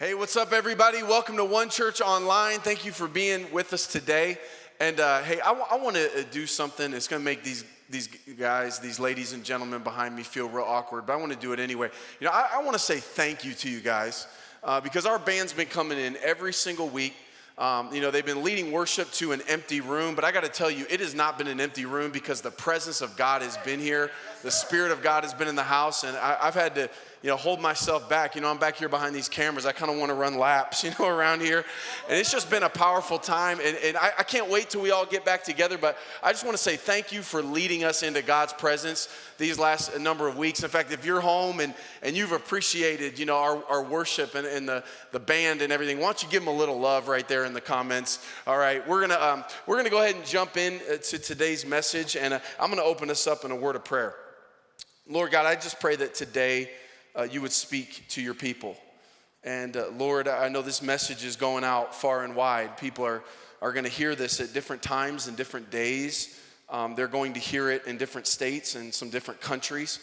Hey, what's up, everybody? Welcome to One Church Online. Thank you for being with us today. And hey, I want to do something. It's going to make these guys, these ladies and gentlemen behind me feel real awkward, but I want to do it anyway. You know, I want to say thank you to you guys because our band's been coming in every single week. They've been leading worship to an empty room, but I got to tell you, it has not been an empty room because the presence of God has been here. The Spirit of God has been in the house, and I've had to, hold myself back. I'm back here behind these cameras. I kind of want to run laps, around here. And it's just been a powerful time, and I can't wait till we all get back together, but I just want to say thank you for leading us into God's presence these last number of weeks. In fact, if you're home and you've appreciated, our worship and the band and everything, why don't you give them a little love right there in the comments. All right, we're gonna go ahead and jump in to today's message, and I'm gonna open us up in a word of prayer. Lord God, I just pray that today you would speak to your people. And Lord, I know this message is going out far and wide. People are going to hear this at different times and different days. They're going to hear it in different states and some different countries.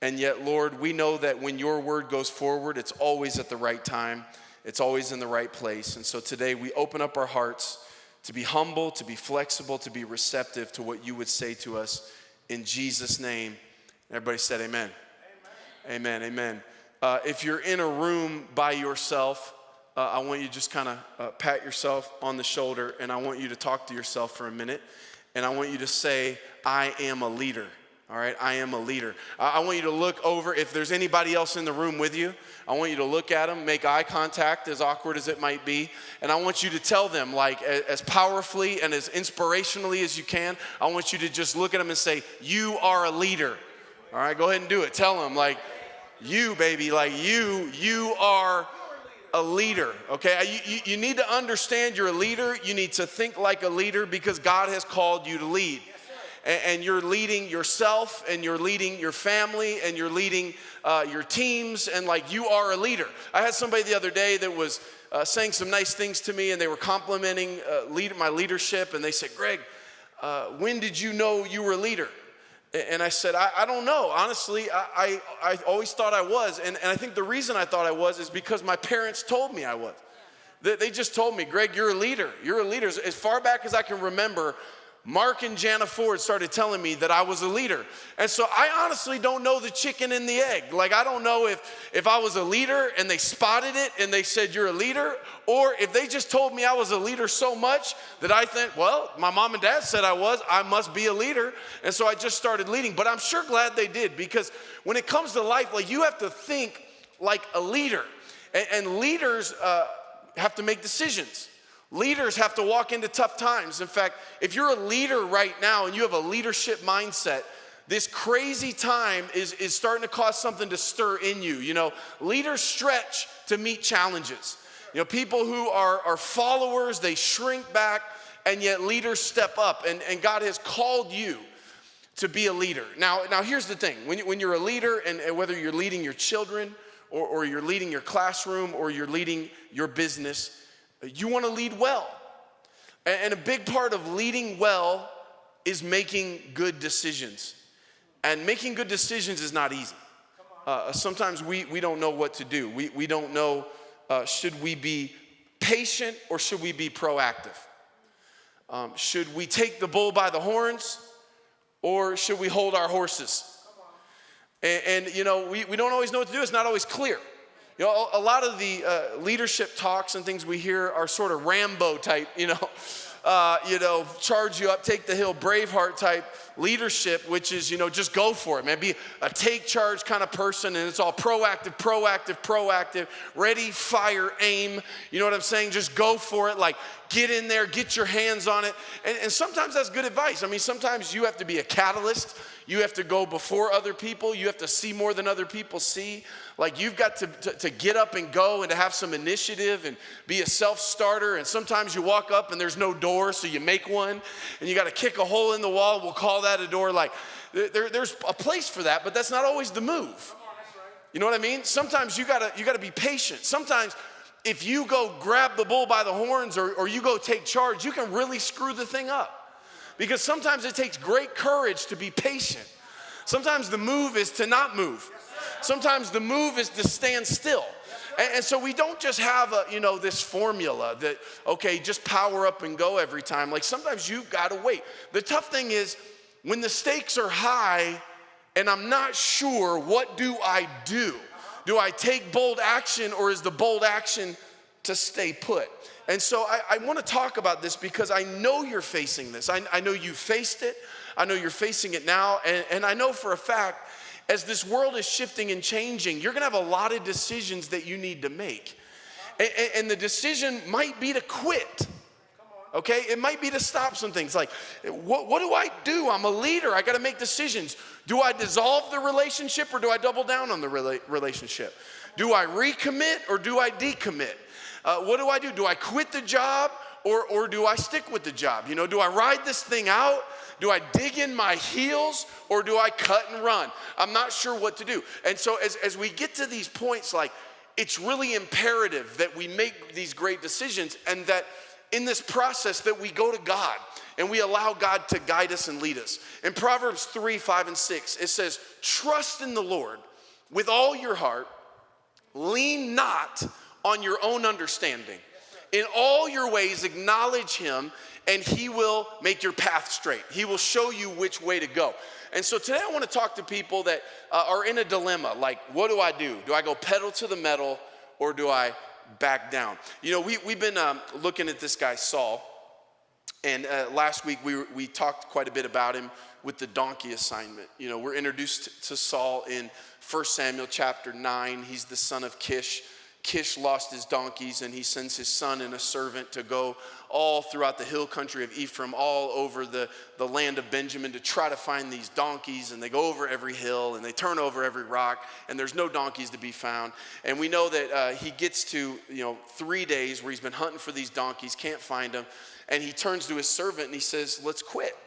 And yet, Lord, we know that when your word goes forward, it's always at the right time. It's always in the right place. And so today we open up our hearts to be humble, to be flexible, to be receptive to what you would say to us in Jesus' name. Everybody said amen. Amen, amen. If you're in a room by yourself, I want you to just kind of pat yourself on the shoulder, and I want you to talk to yourself for a minute, and I want you to say, I am a leader. All right, I am a leader. I want you to look over. If there's anybody else in the room with you, I want you to look at them, make eye contact, as awkward as it might be, and I want you to tell them, like, as powerfully and as inspirationally as you can, I want you to just look at them and say, you are a leader. All right, go ahead and do it. Tell them, like, you, baby, like you are a leader, okay? You need to understand you're a leader. You need to think like a leader because God has called you to lead. And you're leading yourself, and you're leading your family, and you're leading your teams, and like you are a leader. I had somebody the other day that was saying some nice things to me, and they were complimenting my leadership, and they said, Greg, when did you know you were a leader? And I said, I don't know. Honestly, I always thought I was. And I think the reason I thought I was is because my parents told me I was. They just told me, Greg, you're a leader. You're a leader. As far back as I can remember, Mark and Jana Ford started telling me that I was a leader. And so I honestly don't know the chicken and the egg. Like, I don't know if I was a leader and they spotted it and they said, you're a leader, or if they just told me I was a leader so much that I think, well, my mom and dad said I must be a leader. And so I just started leading. But I'm sure glad they did, because when it comes to life, like, you have to think like a leader. And leaders have to make decisions. Leaders have to walk into tough times. In fact, if you're a leader right now and you have a leadership mindset, this crazy time is starting to cause something to stir in you. Leaders stretch to meet challenges. People who are followers, they shrink back, and yet leaders step up. And God has called you to be a leader. Now here's the thing. When you're a leader, and whether you're leading your children or you're leading your classroom or you're leading your business, you want to lead well. And a big part of leading well is making good decisions. And making good decisions is not easy. Sometimes we don't know what to do. We don't know, should we be patient or should we be proactive? Should we take the bull by the horns or should we hold our horses? And we don't always know what to do. It's not always clear. A lot of the leadership talks and things we hear are sort of Rambo type, charge you up, take the hill, Braveheart type leadership, which is, just go for it, man. Be a take charge kind of person, and it's all proactive, ready, fire, aim. You know what I'm saying? Just go for it, like get in there, get your hands on it. And sometimes that's good advice. I mean, sometimes you have to be a catalyst. You have to go before other people. You have to see more than other people see. Like, you've got to get up and go and to have some initiative and be a self-starter. And sometimes you walk up and there's no door, so you make one. And you got to kick a hole in the wall. We'll call that a door. Like, there's a place for that, but that's not always the move. You know what I mean? Sometimes you gotta be patient. Sometimes if you go grab the bull by the horns or you go take charge, you can really screw the thing up. Because sometimes it takes great courage to be patient. Sometimes the move is to not move. Sometimes the move is to stand still. And so we don't just have this formula that, okay, just power up and go every time. Like sometimes you've got to wait. The tough thing is when the stakes are high and I'm not sure, what do I do? Do I take bold action, or is the bold action to stay put? And so I want to talk about this because I know you're facing this. I know you faced it. I know you're facing it now. And I know for a fact, as this world is shifting and changing, you're going to have a lot of decisions that you need to make. And the decision might be to quit. Okay? It might be to stop some things. Like, what do I do? I'm a leader. I got to make decisions. Do I dissolve the relationship, or do I double down on the relationship? Do I recommit, or do I decommit? What do I do? Do I quit the job, or do I stick with the job? Do I ride this thing out? Do I dig in my heels, or do I cut and run? I'm not sure what to do. And so as we get to these points, like, it's really imperative that we make these great decisions, and that in this process that we go to God and we allow God to guide us and lead us. In Proverbs 3, 5, and 6, it says, trust in the Lord with all your heart, lean not on your own understanding. In all your ways acknowledge him, and he will make your path straight. He will show you which way to go. And so today I want to talk to people that are in a dilemma. Like, what do I do? Do I go pedal to the metal, or do I back down? We've been looking at this guy, Saul. And last week we talked quite a bit about him with the donkey assignment. We're introduced to Saul in 1 Samuel chapter 9. He's the son of Kish. Kish lost his donkeys, and he sends his son and a servant to go all throughout the hill country of Ephraim, all over the land of Benjamin, to try to find these donkeys. And they go over every hill, and they turn over every rock, and there's no donkeys to be found. And we know that he gets to 3 days where he's been hunting for these donkeys, can't find them, and he turns to his servant and he says, let's quit.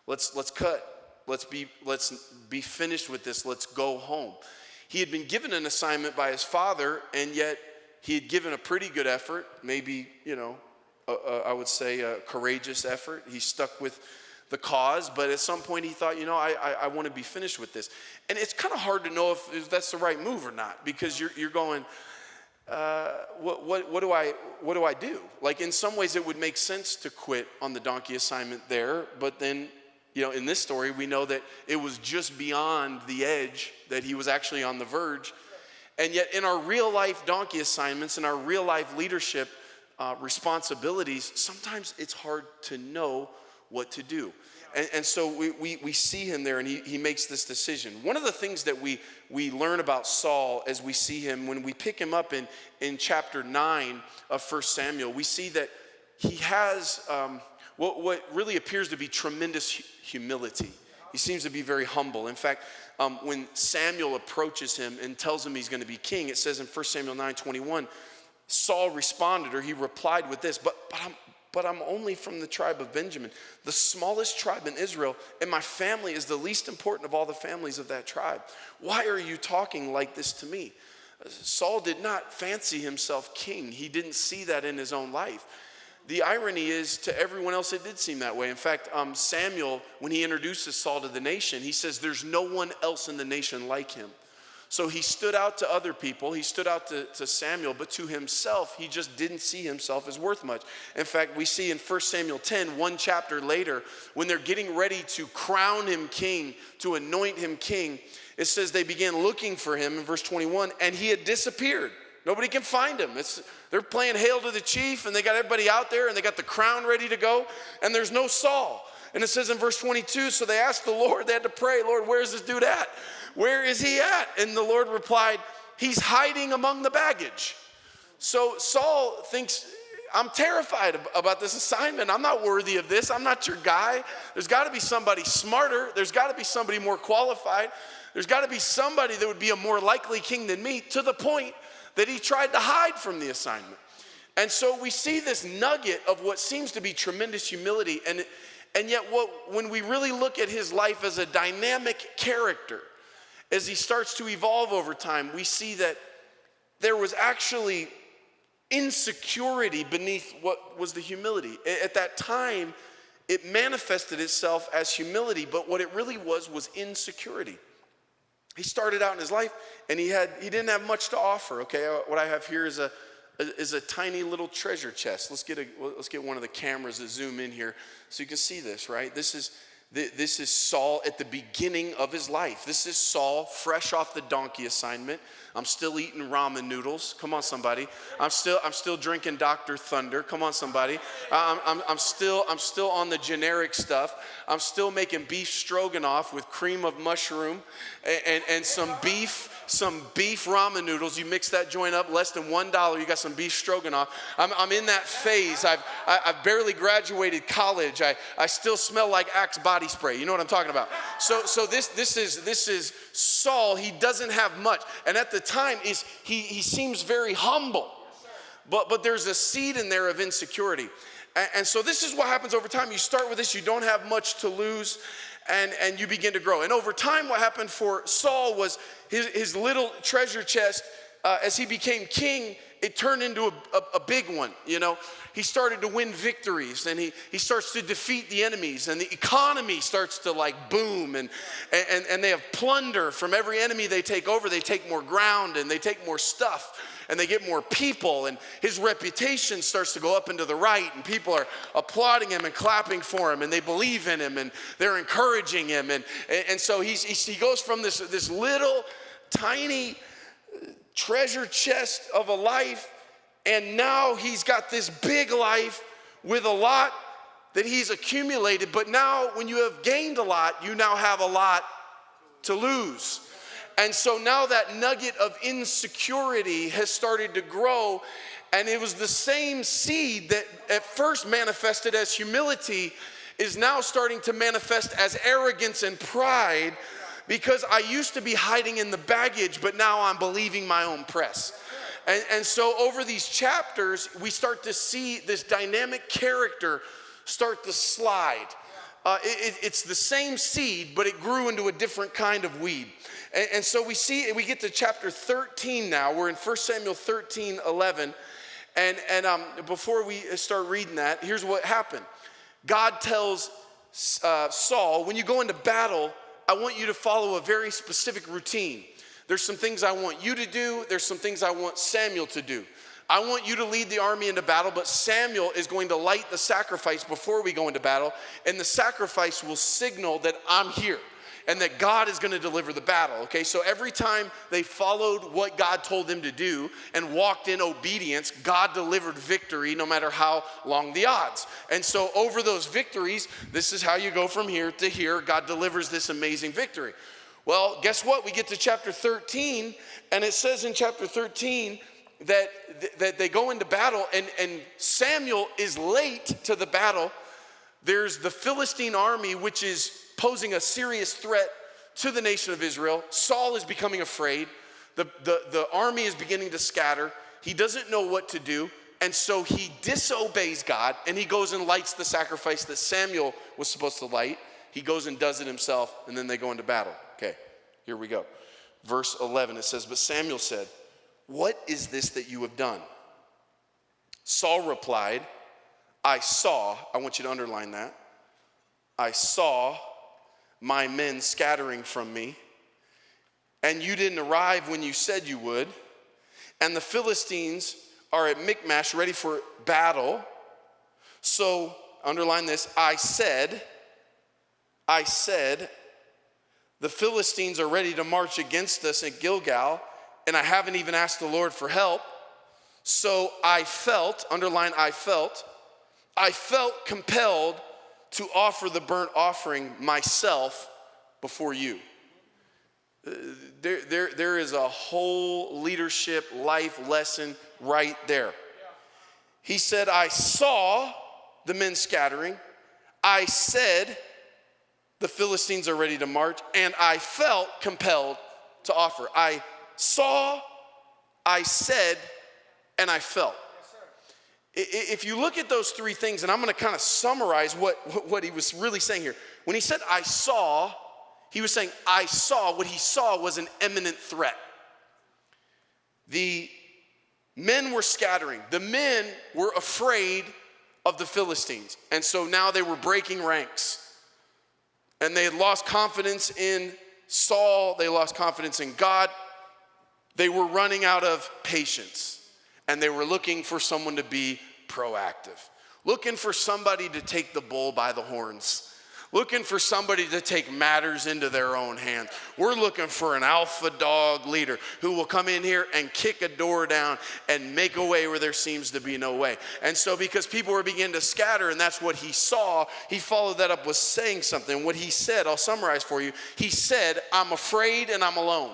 Let's cut. Let's be finished with this. Let's go home. He had been given an assignment by his father, and yet he had given a pretty good effort, maybe, I would say a courageous effort. He stuck with the cause, but at some point he thought, I want to be finished with this. And it's kind of hard to know if that's the right move or not, because you're going, what do I do? Like, in some ways it would make sense to quit on the donkey assignment there, but then in this story, we know that it was just beyond the edge, that he was actually on the verge. And yet in our real life donkey assignments and our real life leadership responsibilities, sometimes it's hard to know what to do. And so we see him there, and he makes this decision. One of the things that we learn about Saul as we see him, when we pick him up in chapter 9 of 1 Samuel, we see that he has what really appears to be tremendous humility. He seems to be very humble. In fact, when Samuel approaches him and tells him he's going to be king, it says in 1 Samuel 9:21, Saul responded, or he replied with this, but I'm only from the tribe of Benjamin, the smallest tribe in Israel, and my family is the least important of all the families of that tribe. Why are you talking like this to me? Saul did not fancy himself king. He didn't see that in his own life. The irony is, to everyone else, it did seem that way. In fact, Samuel, when he introduces Saul to the nation, he says there's no one else in the nation like him. So he stood out to other people. He stood out to Samuel, but to himself, he just didn't see himself as worth much. In fact, we see in 1 Samuel 10, one chapter later, when they're getting ready to crown him king, to anoint him king, it says they began looking for him in verse 21, and he had disappeared. Nobody can find him. They're playing Hail to the Chief, and they got everybody out there, and they got the crown ready to go, and there's no Saul. And it says in verse 22, so they asked the Lord, they had to pray, Lord, where's this dude at? Where is he at? And the Lord replied, he's hiding among the baggage. So Saul thinks, I'm terrified about this assignment. I'm not worthy of this. I'm not your guy. There's got to be somebody smarter. There's got to be somebody more qualified. There's got to be somebody that would be a more likely king than me, to the point that he tried to hide from the assignment. And so we see this nugget of what seems to be tremendous humility. And yet when we really look at his life as a dynamic character, as he starts to evolve over time, we see that there was actually insecurity beneath what was the humility. At that time, it manifested itself as humility, but what it really was insecurity. he started out in his life, and he didn't have much to offer. Okay, what I have here is a tiny little treasure chest. Let's get one of the cameras to zoom in here so you can see this. Right, this is Saul at the beginning of his life. This is Saul fresh off the donkey assignment. I'm still eating ramen noodles. Come on, somebody. I'm still drinking Dr. Thunder. Come on, somebody. I'm still on the generic stuff. I'm still making beef stroganoff with cream of mushroom and some beef ramen noodles. You mix that joint up, less than $1. You got some beef stroganoff. I'm in that phase. I've barely graduated college. I still smell like Axe body spray. You know what I'm talking about? So this is Saul. He doesn't have much, and at the time he seems very humble, but there's a seed in there of insecurity, and so this is what happens over time. You start with this, you don't have much to lose, and you begin to grow. And over time, what happened for Saul was his little treasure chest, as he became king, it turned into a big one. You know, he started to win victories, and he starts to defeat the enemies, and the economy starts to like boom, and they have plunder from every enemy they take over. They take more ground, and they take more stuff, and they get more people, and his reputation starts to go up and to the right, and people are applauding him and clapping for him, and they believe in him, and they're encouraging him, and so he goes from this little tiny treasure chest of a life, and now he's got this big life with a lot that he's accumulated. But now when you have gained a lot, you now have a lot to lose. And so now that nugget of insecurity has started to grow, and it was the same seed that at first manifested as humility is now starting to manifest as arrogance and pride, because I used to be hiding in the baggage, but now I'm believing my own press. And so over these chapters, we start to see this dynamic character start to slide. It's the same seed, but it grew into a different kind of weed. And so we get to chapter 13 now. We're in 1 Samuel 13:11. And before we start reading that, here's what happened. God tells Saul, when you go into battle, I want you to follow a very specific routine. There's some things I want you to do. There's some things I want Samuel to do. I want you to lead the army into battle, but Samuel is going to light the sacrifice before we go into battle, and the sacrifice will signal that I'm here and that God is going to deliver the battle, okay? So every time they followed what God told them to do and walked in obedience, God delivered victory no matter how long the odds. And so over those victories, this is how you go from here to here. God delivers this amazing victory. Well, guess what? We get to chapter 13, and it says in chapter 13 that they go into battle, and Samuel is late to the battle. There's the Philistine army, which is posing a serious threat to the nation of Israel. Saul is becoming afraid. The army is beginning to scatter. He doesn't know what to do, and so he disobeys God, and he goes and lights the sacrifice that Samuel was supposed to light. He goes and does it himself, and then they go into battle. Okay, here we go. Verse 11, it says, but Samuel said, what is this that you have done? Saul replied, I want you to underline that. I saw my men scattering from me, and you didn't arrive when you said you would, and the Philistines are at Michmash ready for battle. So, underline this, I said, the Philistines are ready to march against us at Gilgal, and I haven't even asked the Lord for help. So I felt, underline I felt compelled to offer the burnt offering myself before you. There is a whole leadership life lesson right there. He said, I saw the men scattering. I said, the Philistines are ready to march, and I felt compelled to offer. I saw, I said, and I felt. If you look at those three things, and I'm going to kind of summarize what he was really saying here. When he said, I saw, he was saying, I saw, what he saw was an imminent threat. The men were scattering. The men were afraid of the Philistines. And so now they were breaking ranks. And they had lost confidence in Saul, they lost confidence in God. They were running out of patience, and they were looking for someone to be proactive, looking for somebody to take the bull by the horns, looking for somebody to take matters into their own hands. We're looking for an alpha dog leader who will come in here and kick a door down and make a way where there seems to be no way. And so because people were beginning to scatter, and that's what he saw, he followed that up with saying something. What he said, I'll summarize for you. He said, I'm afraid and I'm alone.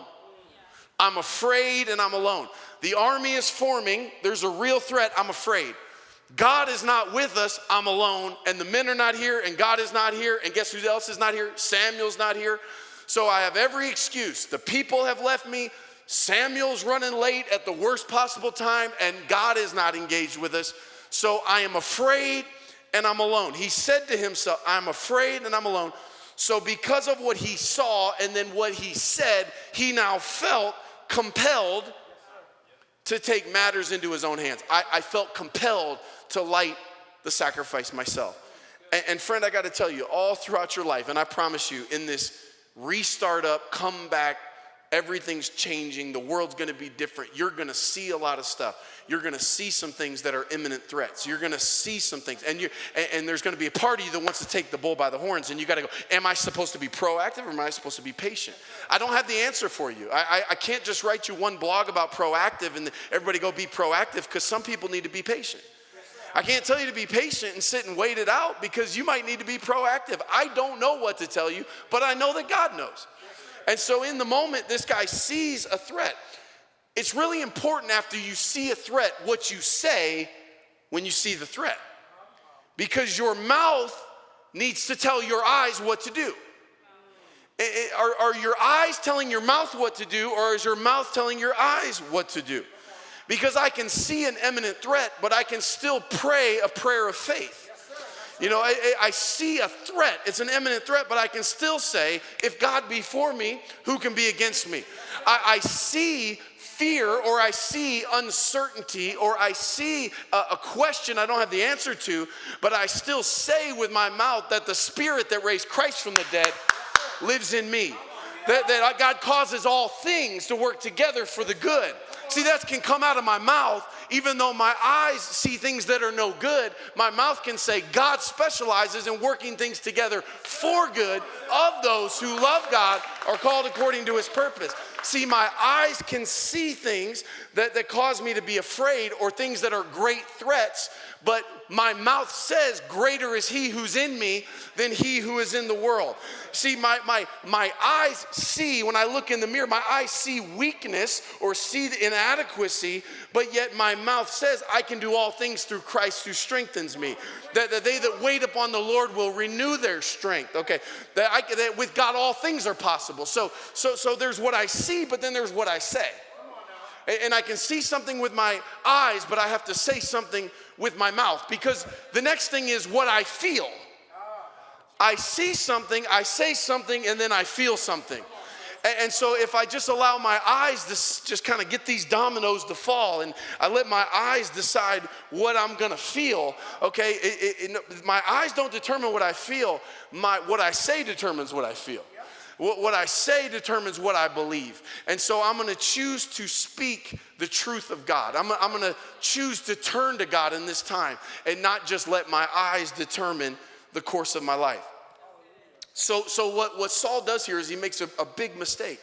I'm afraid and I'm alone. The army is forming. There's a real threat. I'm afraid. God is not with us, I'm alone, and the men are not here, and God is not here, and guess who else is not here? Samuel's not here. So I have every excuse. The people have left me, Samuel's running late at the worst possible time, and God is not engaged with us. So I am afraid and I'm alone. He said to himself, I'm afraid and I'm alone. So because of what he saw and then what he said, he now felt compelled to take matters into his own hands. I felt compelled to light the sacrifice myself. And friend, I got to tell you, all throughout your life, and I promise you, in this restart up, come back, everything's changing, the world's going to be different. You're going to see a lot of stuff. You're going to see some things that are imminent threats. You're going to see some things, and there's going to be a part of you that wants to take the bull by the horns, and you got to go, am I supposed to be proactive or am I supposed to be patient? I don't have the answer for you. I can't just write you one blog about proactive and everybody go be proactive, because some people need to be patient. I can't tell you to be patient and sit and wait it out, because you might need to be proactive. I don't know what to tell you, but I know that God knows. And so in the moment, this guy sees a threat. It's really important after you see a threat, what you say when you see the threat. Because your mouth needs to tell your eyes what to do. Are your eyes telling your mouth what to do, or is your mouth telling your eyes what to do? Because I can see an imminent threat, but I can still pray a prayer of faith. You know, I see a threat. It's an imminent threat, but I can still say, if God be for me, who can be against me? I see fear, or I see uncertainty, or I see a question I don't have the answer to, but I still say with my mouth that the Spirit that raised Christ from the dead lives in me. That God causes all things to work together for the good. See, that can come out of my mouth. Even though my eyes see things that are no good, my mouth can say God specializes in working things together for good of those who love God, are called according to his purpose. See, my eyes can see things that cause me to be afraid, or things that are great threats, but my mouth says greater is he who's in me than he who is in the world. See, my eyes see, when I look in the mirror, my eyes see weakness or see the inadequacy, but yet my mouth says I can do all things through Christ who strengthens me. That they that wait upon the Lord will renew their strength. Okay, that with God all things are possible. So there's what I see, but then there's what I say. And I can see something with my eyes, but I have to say something with my mouth, because the next thing is what I feel. I see something, I say something, and then I feel something. And so if I just allow my eyes to just kind of get these dominoes to fall, and I let my eyes decide what I'm going to feel, okay, my eyes don't determine what I feel. What I say determines what I feel. What I say determines what I believe. And so I'm going to choose to speak the truth of God. I'm going to choose to turn to God in this time and not just let my eyes determine the course of my life. So what Saul does here is he makes a big mistake.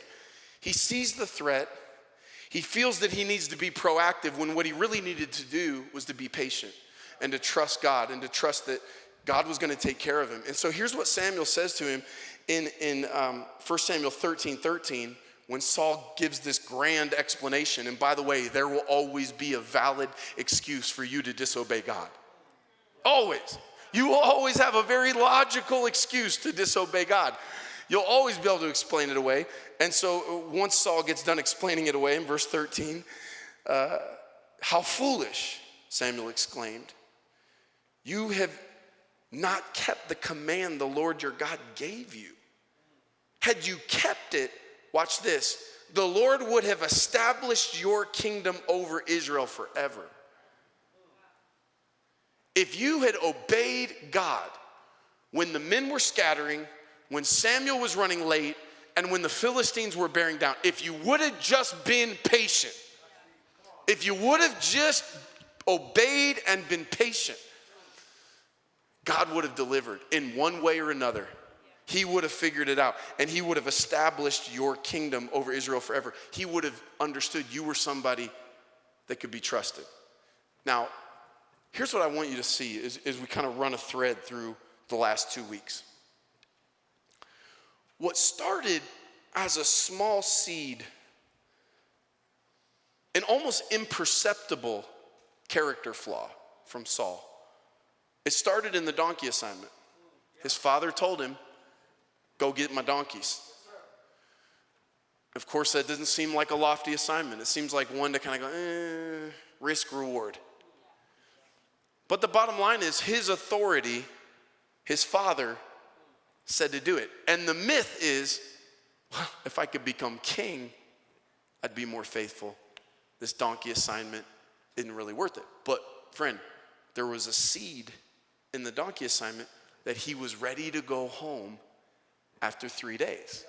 He sees the threat. He feels that he needs to be proactive, when what he really needed to do was to be patient and to trust God, and to trust that God was going to take care of him. And so here's what Samuel says to him in 1 Samuel 13:13, when Saul gives this grand explanation. And by the way, there will always be a valid excuse for you to disobey God. Always. You will always have a very logical excuse to disobey God. You'll always be able to explain it away. And so once Saul gets done explaining it away in verse 13, how foolish, Samuel exclaimed. You have not kept the command the Lord your God gave you. Had you kept it, watch this, the Lord would have established your kingdom over Israel forever. If you had obeyed God when the men were scattering, when Samuel was running late, And when the Philistines were bearing down, if you would have just been patient, if you would have just obeyed and been patient, God would have delivered in one way or another. He would have figured it out, and he would have established your kingdom over Israel forever. He would have understood you were somebody that could be trusted. Now, here's what I want you to see as we kind of run a thread through the last 2 weeks. What started as a small seed, an almost imperceptible character flaw from Saul, it started in the donkey assignment. His father told him, go get my donkeys. Of course, that doesn't seem like a lofty assignment. It seems like one to kind of go, risk reward. But the bottom line is his authority, his father said to do it. And the myth is, well, if I could become king, I'd be more faithful. This donkey assignment isn't really worth it. But friend, there was a seed in the donkey assignment that he was ready to go home after 3 days.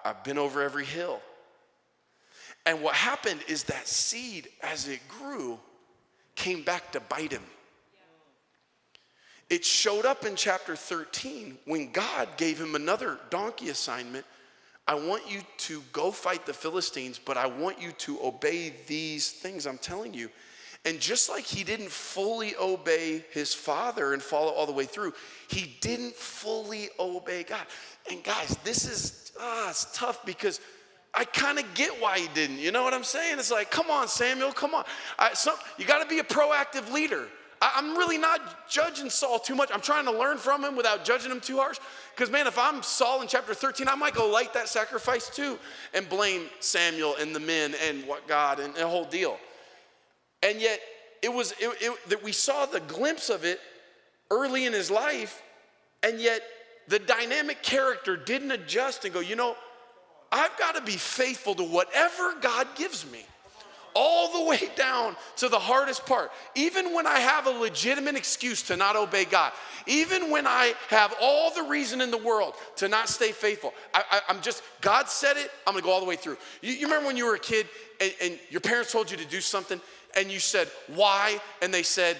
I've been over every hill. And what happened is that seed, as it grew, came back to bite him. It showed up in chapter 13 when God gave him another donkey assignment. I want you to go fight the Philistines, but I want you to obey these things I'm telling you. And just like he didn't fully obey his father and follow all the way through, he didn't fully obey God. And guys, this is it's tough because I kind of get why he didn't. You know what I'm saying? It's like, come on, Samuel, come on. You got to be a proactive leader. I'm really not judging Saul too much. I'm trying to learn from him without judging him too harsh. Because, man, if I'm Saul in chapter 13, I might go light that sacrifice too and blame Samuel and the men and what God and the whole deal. And yet, that we saw the glimpse of it early in his life, and yet the dynamic character didn't adjust and go, I've got to be faithful to whatever God gives me. All the way down to the hardest part. Even when I have a legitimate excuse to not obey God. Even when I have all the reason in the world to not stay faithful. God said it, I'm going to go all the way through. You remember when you were a kid and your parents told you to do something and you said, why? And they said,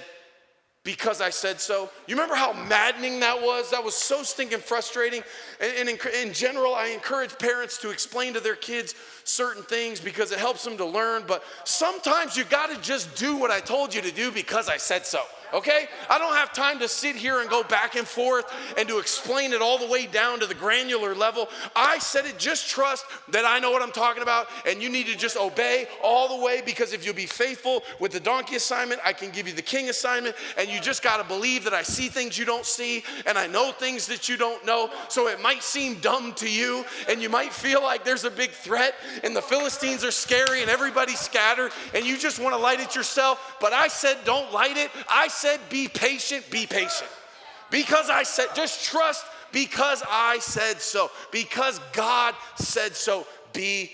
because I said so. You remember how maddening that was? That was so stinking frustrating. And in general, I encourage parents to explain to their kids certain things because it helps them to learn. But sometimes you got to just do what I told you to do because I said so. Okay? I don't have time to sit here and go back and forth and to explain it all the way down to the granular level. I said it, just trust that I know what I'm talking about, and you need to just obey all the way, because if you'll be faithful with the donkey assignment, I can give you the king assignment, and you just got to believe that I see things you don't see, and I know things that you don't know. So it might seem dumb to you, and you might feel like there's a big threat, and the Philistines are scary, and everybody's scattered, and you just want to light it yourself. But I said, don't light it. I said, be patient, be patient. Because I said, just trust because I said so. Because God said so, be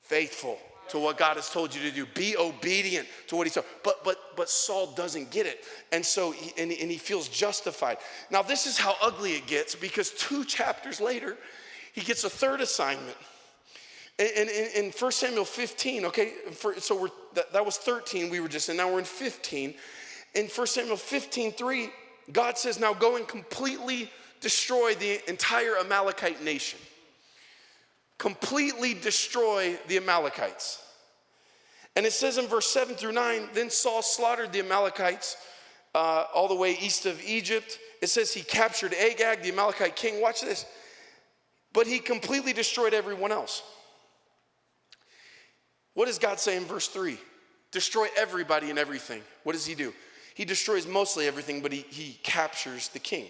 faithful to what God has told you to do. Be obedient to what he said. But Saul doesn't get it. And so, he feels justified. Now, this is how ugly it gets, because 2 chapters later, he gets a third assignment. In 1 Samuel 15, okay, that was 13 we were just in, now we're in 15. In 1 Samuel 15:3, God says, now go and completely destroy the entire Amalekite nation. Completely destroy the Amalekites. And it says in verse 7 through 9, then Saul slaughtered the Amalekites all the way east of Egypt. It says he captured Agag, the Amalekite king. Watch this. But he completely destroyed everyone else. What does God say in verse 3? Destroy everybody and everything. What does he do? He destroys mostly everything, but he captures the king.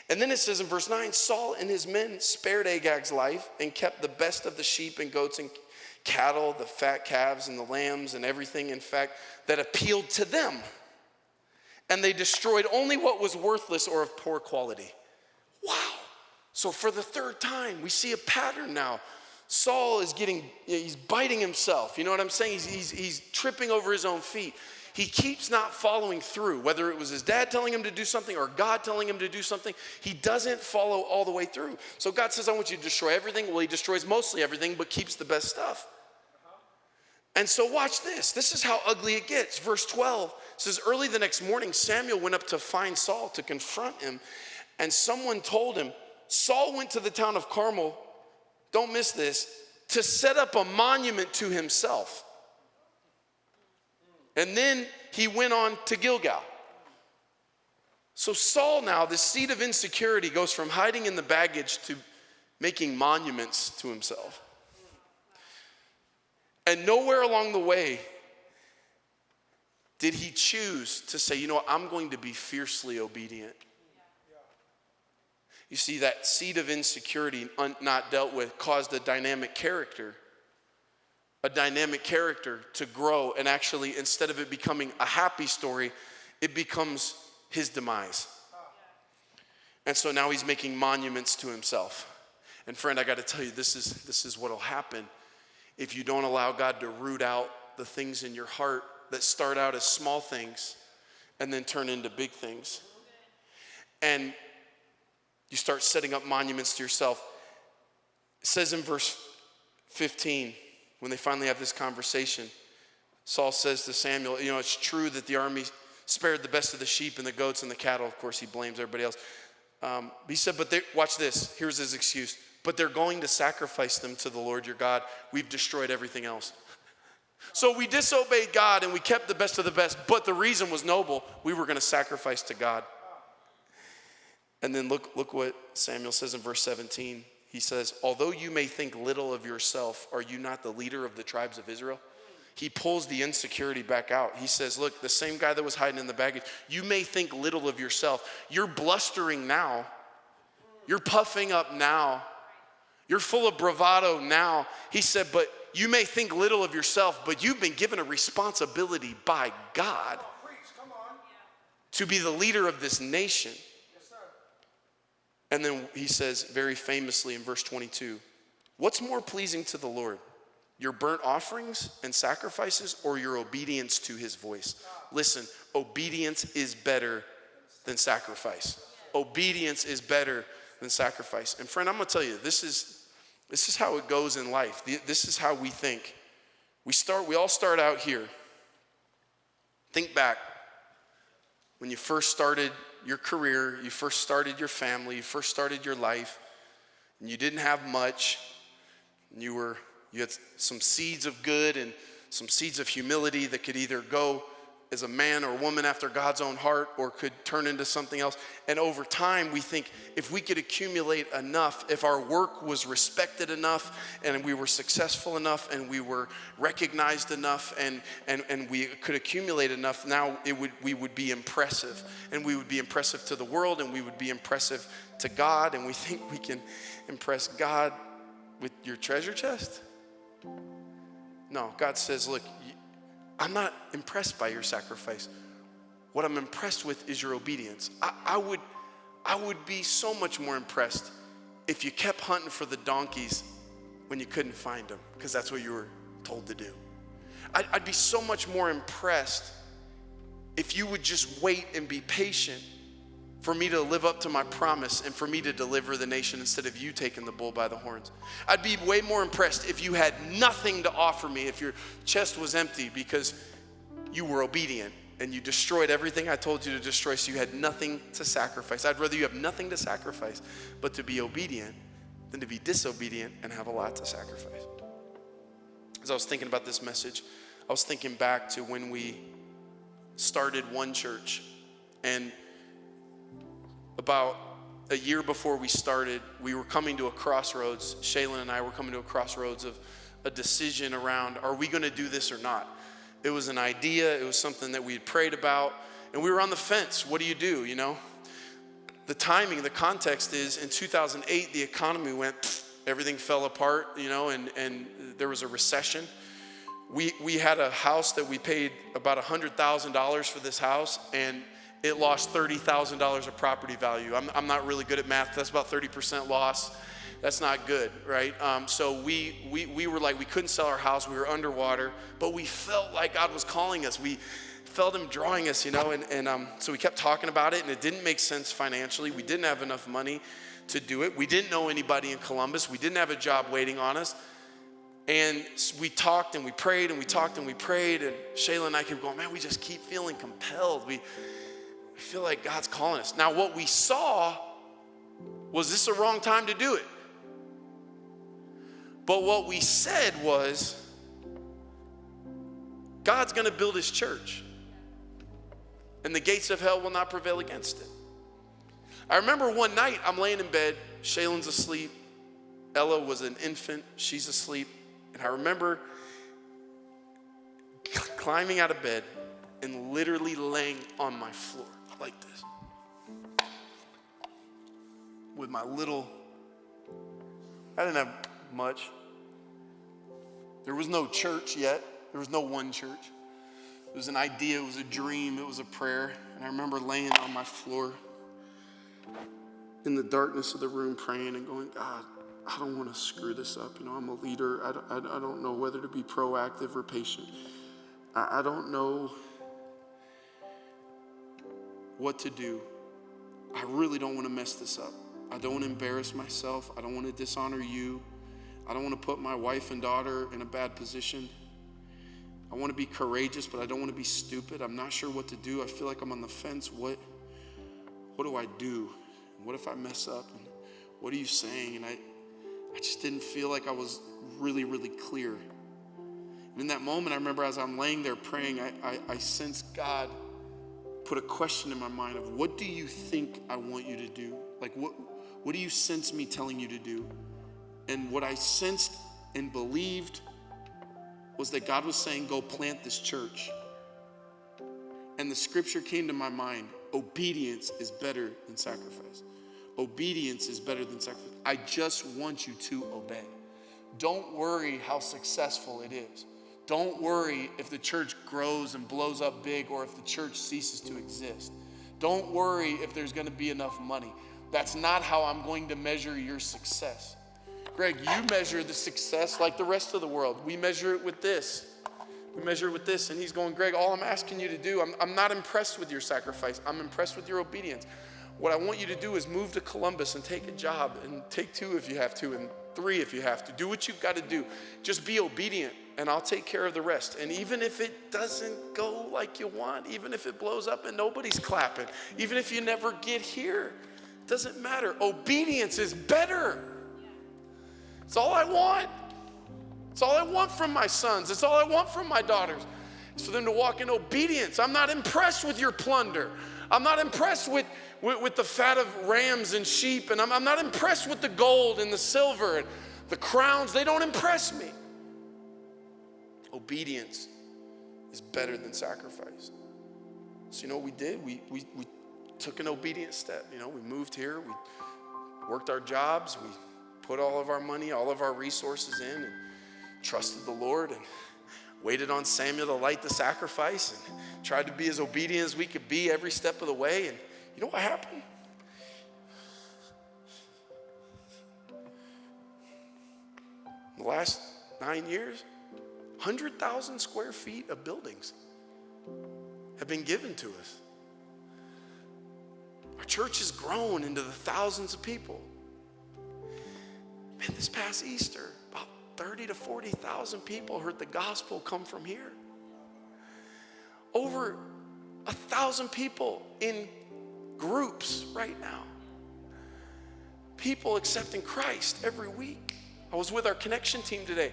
And then it says in verse 9, Saul and his men spared Agag's life and kept the best of the sheep and goats and cattle, the fat calves and the lambs and everything, in fact, that appealed to them. And they destroyed only what was worthless or of poor quality. Wow. So for the third time, we see a pattern now. Saul is he's biting himself. You know what I'm saying? He's tripping over his own feet. He keeps not following through, whether it was his dad telling him to do something or God telling him to do something. He doesn't follow all the way through. So God says, I want you to destroy everything. Well, he destroys mostly everything, but keeps the best stuff. And so watch this. This is how ugly it gets. Verse 12 says, early the next morning, Samuel went up to find Saul to confront him. And someone told him, Saul went to the town of Carmel, don't miss this, to set up a monument to himself. And then he went on to Gilgal. So Saul now, the seed of insecurity, goes from hiding in the baggage to making monuments to himself. And nowhere along the way did he choose to say, you know what, I'm going to be fiercely obedient. You see, that seed of insecurity not dealt with caused a dynamic character to grow, and actually, instead of it becoming a happy story, it becomes his demise. And so now he's making monuments to himself. And friend, I got to tell you, this is what'll happen if you don't allow God to root out the things in your heart that start out as small things and then turn into big things. And you start setting up monuments to yourself. It says in verse 15, when they finally have this conversation, Saul says to Samuel, you know, it's true that the army spared the best of the sheep and the goats and the cattle. Of course, he blames everybody else. He said, but watch this. Here's his excuse. But they're going to sacrifice them to the Lord your God. We've destroyed everything else. So we disobeyed God and we kept the best of the best, but the reason was noble. We were going to sacrifice to God. And then look what Samuel says in verse 17. He says, although you may think little of yourself, are you not the leader of the tribes of Israel? He pulls the insecurity back out. He says, look, the same guy that was hiding in the baggage, you may think little of yourself. You're blustering now. You're puffing up now. You're full of bravado now. He said, but you may think little of yourself, but you've been given a responsibility by God to be the leader of this nation. And then he says very famously in verse 22, what's more pleasing to the Lord, your burnt offerings and sacrifices or your obedience to his voice? Listen, obedience is better than sacrifice. Obedience is better than sacrifice. And friend, I'm going to tell you, this is how it goes in life. This is how we think. We all start out here. Think back when you first started your career, you first started your family, you first started your life, and you didn't have much. And you had some seeds of good and some seeds of humility that could either go as a man or woman after God's own heart or could turn into something else. And over time, we think if we could accumulate enough, if our work was respected enough and we were successful enough and we were recognized enough and we could accumulate enough, now we would be impressive. And we would be impressive to the world and we would be impressive to God. And we think we can impress God with your treasure chest? No, God says, look, I'm not impressed by your sacrifice. What I'm impressed with is your obedience. I would be so much more impressed if you kept hunting for the donkeys when you couldn't find them, because that's what you were told to do. I'd be so much more impressed if you would just wait and be patient for me to live up to my promise and for me to deliver the nation instead of you taking the bull by the horns. I'd be way more impressed if you had nothing to offer me, if your chest was empty because you were obedient and you destroyed everything I told you to destroy, so you had nothing to sacrifice. I'd rather you have nothing to sacrifice but to be obedient than to be disobedient and have a lot to sacrifice. As I was thinking about this message, I was thinking back to when we started One Church, and about a year before we started, we were coming to a crossroads. Shaylin and I were coming to a crossroads of a decision around, are we going to do this or not? It was an idea. It was something that we had prayed about, and we were on the fence. What do you do, you know? The timing, the context is in 2008, the economy went, everything fell apart, you know, and there was a recession. We had a house that we paid about $100,000 for this house, and it lost $30,000 of property value. I'm not really good at math. That's about 30% loss. That's not good, right? So we were like, we couldn't sell our house. We were underwater, but we felt like God was calling us. We felt him drawing us, and so we kept talking about it, and it didn't make sense financially. We didn't have enough money to do it. We didn't know anybody in Columbus. We didn't have a job waiting on us. And we talked and we prayed and we talked and we prayed, and Shayla and I kept going, man, we just keep feeling compelled. We feel like God's calling us. Now, what we saw was this the wrong time to do it? But what we said was, God's going to build his church, and the gates of hell will not prevail against it. I remember one night, I'm laying in bed, Shaylin's asleep, Ella was an infant, she's asleep, and I remember climbing out of bed and literally laying on my floor like this with my little, I didn't have much. There was no church yet. There was no one church. It was an idea, it was a dream, it was a prayer. And I remember laying on my floor in the darkness of the room praying and going, God, I don't want to screw this up. I'm a leader. I don't know whether to be proactive or patient. I don't know what to do. I really don't want to mess this up. I don't want to embarrass myself. I don't want to dishonor you. I don't want to put my wife and daughter in a bad position. I want to be courageous, but I don't want to be stupid. I'm not sure what to do. I feel like I'm on the fence. What do I do? What if I mess up? And what are you saying? And I just didn't feel like I was really, really clear. And in that moment, I remember as I'm laying there praying, I sensed God put a question in my mind of, what do you think I want you to do? Like, what do you sense me telling you to do? And what I sensed and believed was that God was saying, go plant this church. And the scripture came to my mind, obedience is better than sacrifice. Obedience is better than sacrifice. I just want you to obey. Don't worry how successful it is. Don't worry if the church grows and blows up big or if the church ceases to exist. Don't worry if there's going to be enough money. That's not how I'm going to measure your success. Greg, you measure the success like the rest of the world. We measure it with this. We measure it with this. And he's going, Greg, all I'm asking you to do, I'm not impressed with your sacrifice. I'm impressed with your obedience. What I want you to do is move to Columbus and take a job, and take 2 if you have to, and 3 if you have to. Do what you've got to do. Just be obedient, and I'll take care of the rest. And even if it doesn't go like you want, even if it blows up and nobody's clapping, even if you never get here, it doesn't matter. Obedience is better. It's all I want. It's all I want from my sons. It's all I want from my daughters. It's for them to walk in obedience. I'm not impressed with your plunder. I'm not impressed with the fat of rams and sheep. And I'm not impressed with the gold and the silver and the crowns. They don't impress me. Obedience is better than sacrifice. So you know what we did? We took an obedient step. We moved here. We worked our jobs. We put all of our money, all of our resources in, and trusted the Lord and waited on Samuel to light the sacrifice and tried to be as obedient as we could be every step of the way. And you know what happened? In the last 9 years, 100,000 square feet of buildings have been given to us. Our church has grown into the thousands of people. Man, this past Easter, about 30 to 40,000 people heard the gospel come from here. Over 1,000 people in groups right now. People accepting Christ every week. I was with our connection team today.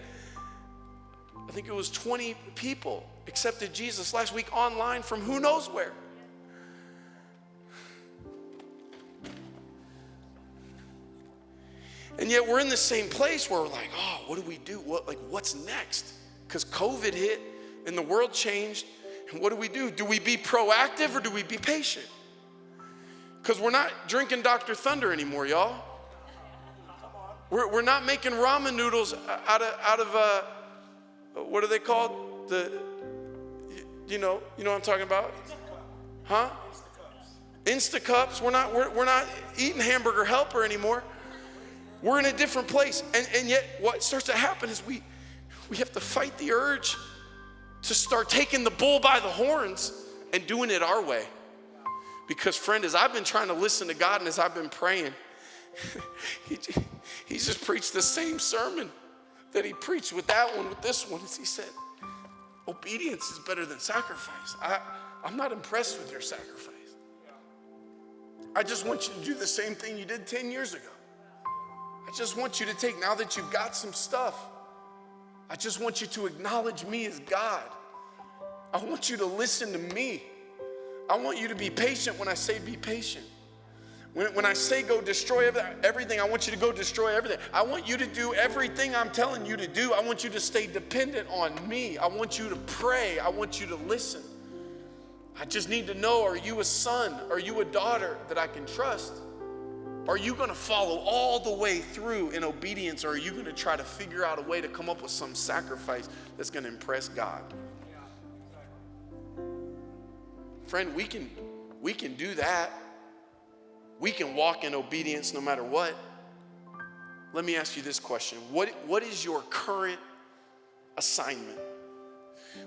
I think it was 20 people accepted Jesus last week online from who knows where. And yet we're in the same place where we're like, oh, what do we do? What's next? Because COVID hit and the world changed. And what do? Do we be proactive or do we be patient? Because we're not drinking Dr. Thunder anymore, y'all. We're not making ramen noodles out of what are they called? You know what I'm talking about? Huh? Instacups. We're not eating Hamburger Helper anymore. We're in a different place. And yet what starts to happen is we have to fight the urge to start taking the bull by the horns and doing it our way. Because friend, as I've been trying to listen to God and as I've been praying, he's just preached the same sermon that he preached with that one, with this one. As he said, obedience is better than sacrifice. I'm not impressed with your sacrifice. I just want you to do the same thing you did 10 years ago. I just want you to take, now that you've got some stuff, I just want you to acknowledge me as God. I want you to listen to me. I want you to be patient when I say be patient. When I say go destroy everything, I want you to go destroy everything. I want you to do everything I'm telling you to do. I want you to stay dependent on me. I want you to pray. I want you to listen. I just need to know, are you a son? Are you a daughter that I can trust? Are you going to follow all the way through in obedience, or are you going to try to figure out a way to come up with some sacrifice that's going to impress God? Friend, we can do that. We can walk in obedience no matter what. Let me ask you this question. What is your current assignment?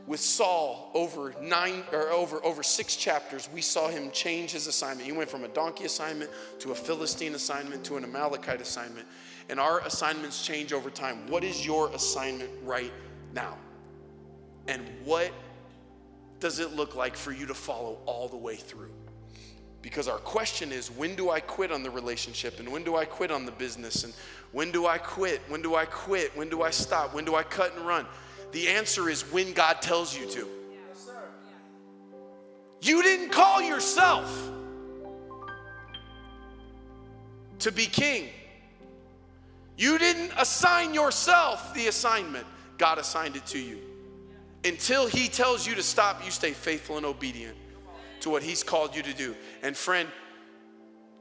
With Saul, over 6 chapters, we saw him change his assignment. He went from a donkey assignment to a Philistine assignment to an Amalekite assignment. And our assignments change over time. What is your assignment right now? And what does it look like for you to follow all the way through? Because our question is, when do I quit on the relationship? And when do I quit on the business? And when do I quit? When do I quit? When do I stop? When do I cut and run? The answer is when God tells you to. Yes, sir. You didn't call yourself to be king. You didn't assign yourself the assignment. God assigned it to you. Until he tells you to stop, you stay faithful and obedient to what he's called you to do. And friend,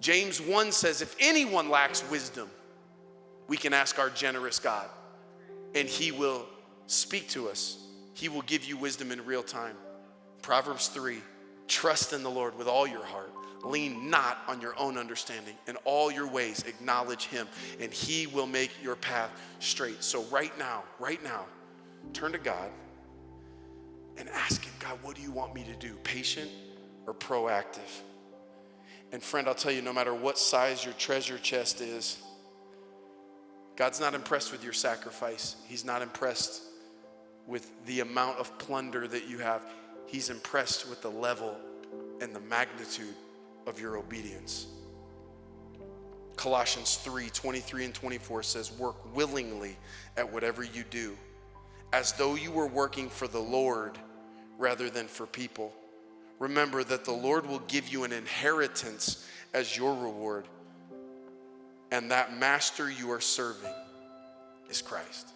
James 1 says, if anyone lacks wisdom, we can ask our generous God, and he will speak to us. He will give you wisdom in real time. Proverbs 3, trust in the Lord with all your heart. Lean not on your own understanding. In all your ways, acknowledge him, and he will make your path straight. So right now, turn to God and ask him, God, what do you want me to do? Patient or proactive? And friend, I'll tell you, no matter what size your treasure chest is, God's not impressed with your sacrifice. He's not impressed with the amount of plunder that you have. He's impressed with the level and the magnitude of your obedience. Colossians 3:23 and 24 says, work willingly at whatever you do, as though you were working for the Lord rather than for people. Remember that the Lord will give you an inheritance as your reward, and that master you are serving is Christ.